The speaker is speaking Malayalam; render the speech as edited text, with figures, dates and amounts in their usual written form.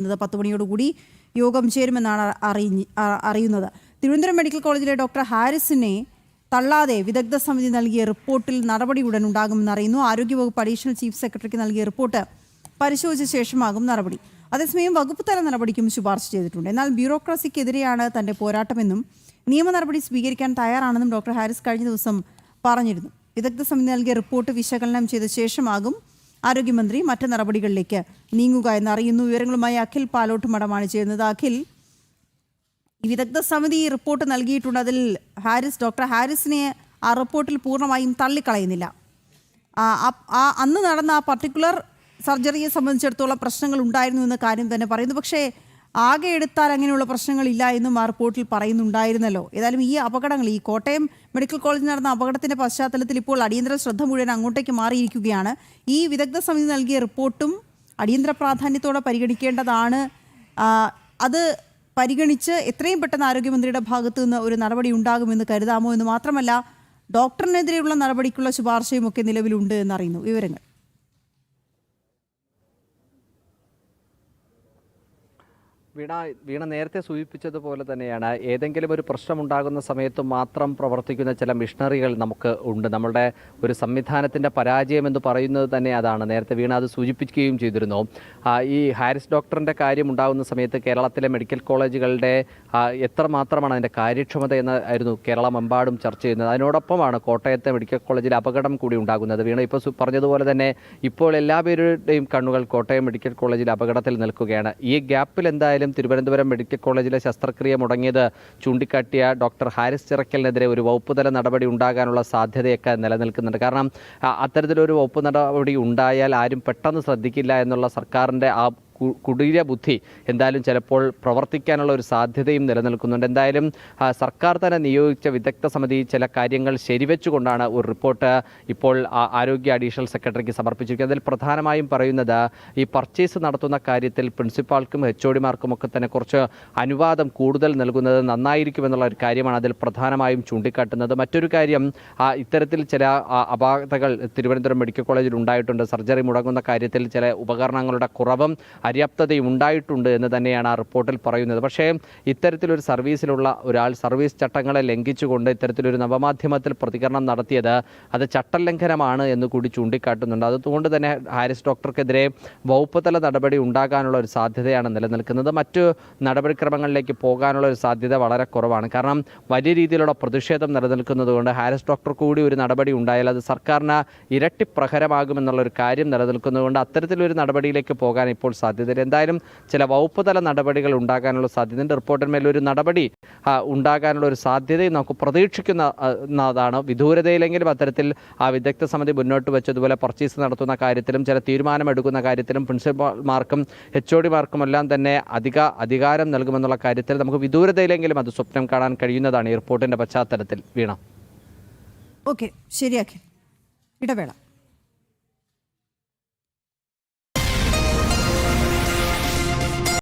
10 മണിയോടുകൂടി യോഗം ചേരുമെന്നാണ് അറിയുന്നത്. തിരുവനന്തപുരം മെഡിക്കൽ കോളേജിലെ ഡോക്ടർ ഹാരിസിനെ തള്ളാതെ വിദഗ്ധ സമിതി നൽകിയ റിപ്പോർട്ടിൽ നടപടി ഉടൻ ഉണ്ടാകുമെന്ന് അറിയുന്നു. ആരോഗ്യവകുപ്പ് അഡീഷണൽ ചീഫ് സെക്രട്ടറിക്ക് നൽകിയ റിപ്പോർട്ട് പരിശോധിച്ച ശേഷമാകും നടപടി. അതേസമയം വകുപ്പ് തല നടപടിക്കും ശുപാർശ ചെയ്തിട്ടുണ്ട്. എന്നാൽ ബ്യൂറോക്രസിക്കെതിരെയാണ് തന്റെ പോരാട്ടമെന്നും നിയമ നടപടി സ്വീകരിക്കാൻ തയ്യാറാണെന്നും ഡോക്ടർ ഹാരിസ് കഴിഞ്ഞ ദിവസം പറഞ്ഞിരുന്നു. വിദഗ്ധ സമിതി നൽകിയ റിപ്പോർട്ട് വിശകലനം ചെയ്ത ശേഷമാകും ആരോഗ്യമന്ത്രി മറ്റ് നടപടികളിലേക്ക് നീങ്ങുക എന്നറിയുന്നു. വിവരങ്ങളുമായി അഖിൽ പാലോട്ട് മഠമാണ് ചെയ്യുന്നത്. അഖിൽ, ഈ വിദഗ്ധ സമിതി റിപ്പോർട്ട് നൽകിയിട്ടുണ്ട്. അതിൽ ഡോക്ടർ ഹാരിസിനെ ആ റിപ്പോർട്ടിൽ പൂർണ്ണമായും തള്ളിക്കളയുന്നില്ല. അന്ന് നടന്ന ആ പർട്ടിക്കുലർ സർജറിയെ സംബന്ധിച്ചിടത്തോളം പ്രശ്നങ്ങൾ ഉണ്ടായിരുന്നു എന്ന കാര്യം തന്നെ പറയുന്നു. പക്ഷേ ആകെ എടുത്താൽ അങ്ങനെയുള്ള പ്രശ്നങ്ങളില്ല എന്നും ആ റിപ്പോർട്ടിൽ പറയുന്നുണ്ടായിരുന്നല്ലോ. ഏതായാലും ഈ അപകടങ്ങൾ, ഈ കോട്ടയം മെഡിക്കൽ കോളേജിൽ നടന്ന അപകടത്തിന്റെ പശ്ചാത്തലത്തിൽ ഇപ്പോൾ അടിയന്തര ശ്രദ്ധ മുഴുവൻ അങ്ങോട്ടേക്ക് മാറിയിരിക്കുകയാണ്. ഈ വിദഗ്ധ സമിതി നൽകിയ റിപ്പോർട്ടും അടിയന്തര പ്രാധാന്യത്തോടെ പരിഗണിക്കേണ്ടതാണ്. അത് പരിഗണിച്ച് എത്രയും പെട്ടെന്ന് ആരോഗ്യമന്ത്രിയുടെ ഭാഗത്തു നിന്ന് ഒരു നടപടി ഉണ്ടാകുമെന്ന് കരുതാമോ എന്ന് മാത്രമല്ല, ഡോക്ടറിനെതിരെയുള്ള നടപടിക്കുള്ള ശുപാർശയും ഒക്കെ നിലവിലുണ്ട് എന്നറിയുന്നു. വിവരങ്ങൾ വീണ നേരത്തെ സൂചിപ്പിച്ചതുപോലെ തന്നെയാണ്, ഏതെങ്കിലും ഒരു പ്രശ്നമുണ്ടാകുന്ന സമയത്ത് മാത്രം പ്രവർത്തിക്കുന്ന ചില മിഷണറികൾ നമുക്ക് ഉണ്ട്. നമ്മളുടെ ഒരു സംവിധാനത്തിൻ്റെ പരാജയം എന്ന് പറയുന്നത് തന്നെ അതാണ്. നേരത്തെ വീണ അത് സൂചിപ്പിക്കുകയും ചെയ്തിരുന്നു. ഈ ഹാരിസ് ഡോക്ടറിൻ്റെ കാര്യം ഉണ്ടാകുന്ന സമയത്ത് കേരളത്തിലെ മെഡിക്കൽ കോളേജുകളുടെ എത്രമാത്രമാണ് അതിൻ്റെ കാര്യക്ഷമത എന്നായിരുന്നു കേരളമെമ്പാടും ചർച്ച ചെയ്യുന്നത്. അതിനോടൊപ്പമാണ് കോട്ടയത്തെ മെഡിക്കൽ കോളേജിൽ അപകടം കൂടി ഉണ്ടാകുന്നത്. വീണ ഇപ്പോൾ പറഞ്ഞതുപോലെ തന്നെ ഇപ്പോൾ എല്ലാവരുടെയും കണ്ണുകൾ കോട്ടയം മെഡിക്കൽ കോളേജിൽ അപകടത്തിൽ നിൽക്കുകയാണ്. ഈ ഗ്യാപ്പിൽ എന്തായാലും തിരുവനന്തപുരം മെഡിക്കൽ കോളേജിലെ ശസ്ത്രക്രിയ മുടങ്ങിയത് ചൂണ്ടിക്കാട്ടിയ ഡോക്ടർ ഹാരിസ് ചിറക്കലിനെതിരെ ഒരു വകുപ്പുതല നടപടി ഉണ്ടാകാനുള്ള സാധ്യതയൊക്കെ നിലനിൽക്കുന്നുണ്ട്. കാരണം അത്തരത്തിലൊരു വകുപ്പ് നടപടി ഉണ്ടായാൽ ആരും പെട്ടെന്ന് ശ്രദ്ധിക്കില്ല എന്നുള്ള സർക്കാരിൻ്റെ ആ കുടീര ബുദ്ധി എന്തായാലും ചിലപ്പോൾ പ്രവർത്തിക്കാനുള്ള ഒരു സാധ്യതയും നിലനിൽക്കുന്നുണ്ട്. എന്തായാലും സർക്കാർ തന്നെ നിയോഗിച്ച വിദഗ്ധ സമിതി ചില കാര്യങ്ങൾ ശരിവെച്ചുകൊണ്ടാണ് ഒരു റിപ്പോർട്ട് ഇപ്പോൾ ആരോഗ്യ അഡീഷണൽ സെക്രട്ടറിക്ക് സമർപ്പിച്ചിരിക്കുന്നത്. അതിൽ പ്രധാനമായും പറയുന്നത് ഈ പർച്ചേസ് നടത്തുന്ന കാര്യത്തിൽ പ്രിൻസിപ്പാൾക്കും HODമാർക്കും ഒക്കെ തന്നെ കുറച്ച് അനുവാദം കൂടുതൽ നൽകുന്നത് നന്നായിരിക്കുമെന്നുള്ള ഒരു കാര്യമാണ് അതിൽ പ്രധാനമായും ചൂണ്ടിക്കാട്ടുന്നത്. മറ്റൊരു കാര്യം, ഇത്തരത്തിൽ ചില അപാകതകൾ തിരുവനന്തപുരം മെഡിക്കൽ കോളേജിൽ ഉണ്ടായിട്ടുണ്ട്. സർജറി മുടങ്ങുന്ന കാര്യത്തിൽ ചില ഉപകരണങ്ങളുടെ കുറവും അര്യാപ്തതയും ഉണ്ടായിട്ടുണ്ട് എന്ന് തന്നെയാണ് ആ റിപ്പോർട്ടിൽ പറയുന്നത്. പക്ഷേ ഇത്തരത്തിലൊരു സർവീസിലുള്ള ഒരാൾ സർവീസ് ചട്ടങ്ങളെ ലംഘിച്ചുകൊണ്ട് ഇത്തരത്തിലൊരു നവമാധ്യമത്തിൽ പ്രതികരണം നടത്തിയത് അത് ചട്ടലംഘനമാണ് എന്ന് കൂടി ചൂണ്ടിക്കാട്ടുന്നുണ്ട്. അതുകൊണ്ട് തന്നെ ഹാരിസ് ഡോക്ടർക്കെതിരെ വകുപ്പ് തല നടപടി ഉണ്ടാകാനുള്ള ഒരു സാധ്യതയാണ് നിലനിൽക്കുന്നത്. മറ്റു നടപടിക്രമങ്ങളിലേക്ക് പോകാനുള്ള ഒരു സാധ്യത വളരെ കുറവാണ്. കാരണം വലിയ രീതിയിലുള്ള പ്രതിഷേധം നിലനിൽക്കുന്നത് കൊണ്ട് ഹാരിസ് ഡോക്ടർ കൂടി ഒരു നടപടി ഉണ്ടായാൽ അത് സർക്കാരിന് ഇരട്ടി പ്രഹരമാകുമെന്നുള്ളൊരു കാര്യം നിലനിൽക്കുന്നതുകൊണ്ട് അത്തരത്തിലൊരു നടപടിയിലേക്ക് പോകാൻ ഇപ്പോൾ സാധ്യത. എന്തായാലും ചില വകുപ്പ് തല നടപടികൾ ഉണ്ടാകാനുള്ള സാധ്യതയുണ്ട്. റിപ്പോർട്ടിന്മേൽ ഒരു നടപടി ഉണ്ടാകാനുള്ള ഒരു സാധ്യതയും നമുക്ക് പ്രതീക്ഷിക്കുന്നതാണ്. വിദൂരതയിലെങ്കിലും അത്തരത്തിൽ ആ വിദഗ്ധ സമിതി മുന്നോട്ട് വെച്ചതുപോലെ പർച്ചേസ് നടത്തുന്ന കാര്യത്തിലും ചില തീരുമാനമെടുക്കുന്ന കാര്യത്തിലും പ്രിൻസിപ്പൽമാർക്കും HODമാർക്കും എല്ലാം തന്നെ അധികാരം നൽകുമെന്നുള്ള കാര്യത്തിൽ നമുക്ക് വിദൂരതയിലെങ്കിലും അത് സ്വപ്നം കാണാൻ കഴിയുന്നതാണ് ഈ റിപ്പോർട്ടിന്റെ പശ്ചാത്തലത്തിൽ. വീണ, ഓക്കെ, ശരിയാക്കി ഇടവേള.